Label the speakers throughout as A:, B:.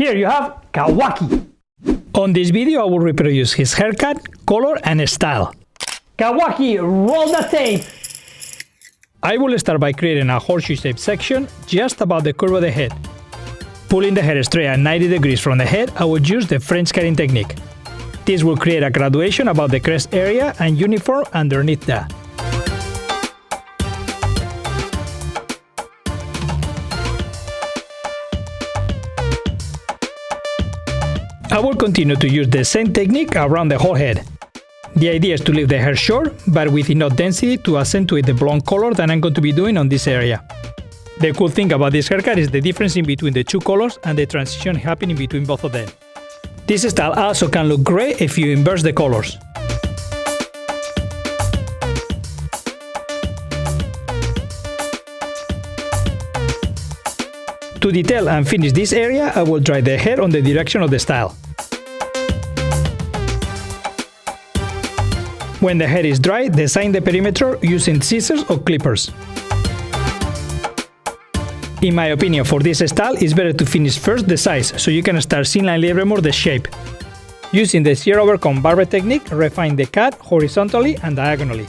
A: Here you have Kawaki. On this video, I will reproduce his haircut, color, and style. Kawaki, roll the tape! I will start by creating a horseshoe-shaped section just above the curve of the head. Pulling the hair straight at 90 degrees from the head, I will use the French cutting technique. This will create a graduation above the crest area and uniform underneath that. I will continue to use the same technique around the whole head. The idea is to leave the hair short, but with enough density to accentuate the blonde color that I'm going to be doing on this area. The cool thing about this haircut is the difference in between the two colors and the transition happening between both of them. This style also can look great if you inverse the colors. To detail and finish this area, I will dry the hair on the direction of the style. When the hair is dry, design the perimeter using scissors or clippers. In my opinion, for this style, it's better to finish first the size, so you can start seeing a little more the shape. Using the shear over comb barber technique, refine the cut horizontally and diagonally.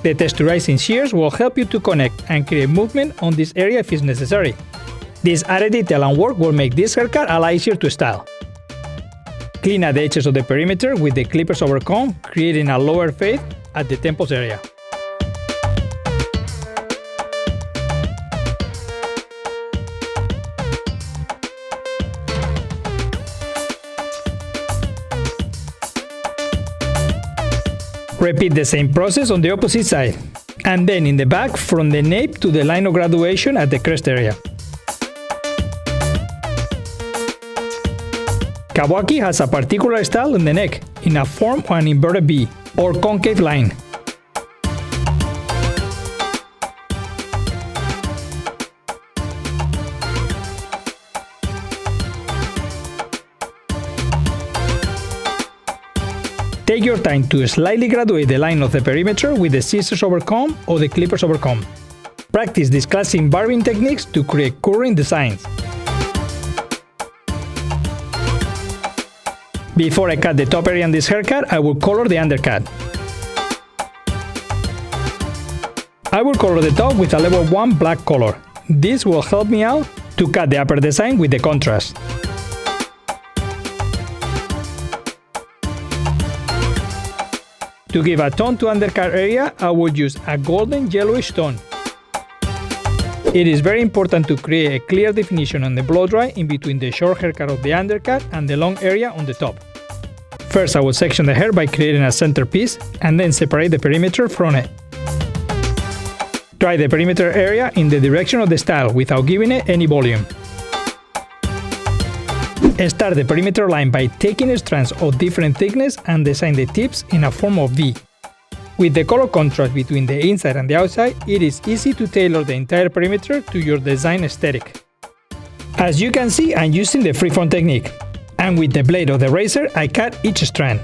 A: The texturizing shears will help you to connect and create movement on this area if it's necessary. This added detail and work will make this haircut a lot easier to style. Clean at the edges of the perimeter with the clippers over comb, creating a lower fade at the temples area. Repeat the same process on the opposite side, and then in the back from the nape to the line of graduation at the crest area. Kawaki has a particular style in the neck, in a form of an inverted V, or concave line. Take your time to slightly graduate the line of the perimeter with the scissors over comb or the clippers over comb. Practice these classic barbing techniques to create curving designs. Before I cut the top area on this haircut, I will color the undercut. I will color the top with a level 1 black color. This will help me out to cut the upper design with the contrast. To give a tone to undercut area, I will use a golden yellowish tone. It is very important to create a clear definition on the blow dry in between the short haircut of the undercut and the long area on the top. First, I will section the hair by creating a center piece and then separate the perimeter from it. Dry the perimeter area in the direction of the style without giving it any volume. Start the perimeter line by taking strands of different thickness and design the tips in a form of V. With the color contrast between the inside and the outside, it is easy to tailor the entire perimeter to your design aesthetic. As you can see, I'm using the freeform technique, and with the blade of the razor, I cut each strand.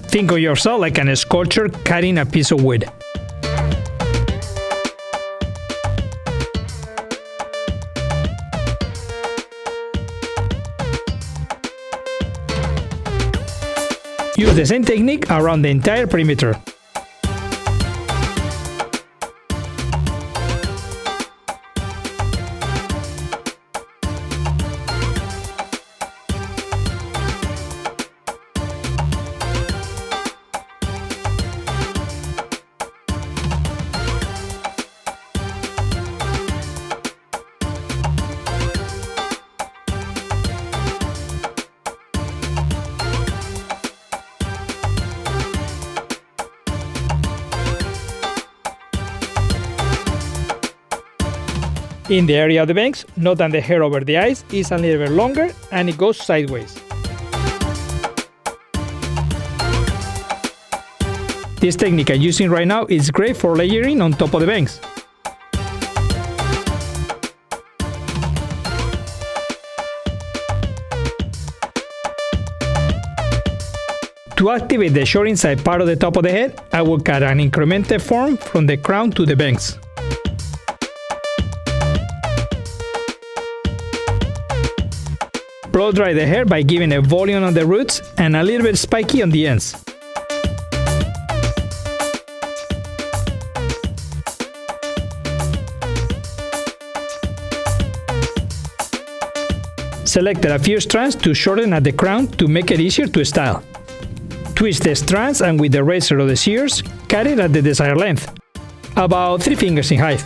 A: Think of yourself like a sculptor cutting a piece of wood. Use the same technique around the entire perimeter. In the area of the bangs, note that the hair over the eyes is a little bit longer and it goes sideways. This technique I'm using right now is great for layering on top of the bangs. To activate the short inside part of the top of the head, I will cut an incremented form from the crown to the bangs. Blow dry the hair by giving a volume on the roots and a little bit spiky on the ends. Selected a few strands to shorten at the crown to make it easier to style. Twist the strands and with the razor or the shears, cut it at the desired length, about 3 fingers in height.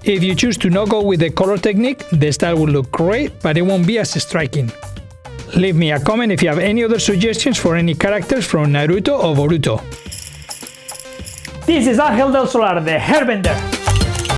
A: If you choose to not go with the color technique, the style will look great, but it won't be as striking. Leave me a comment if you have any other suggestions for any characters from Naruto or Boruto. This is Angel del Solar, the Hairbender.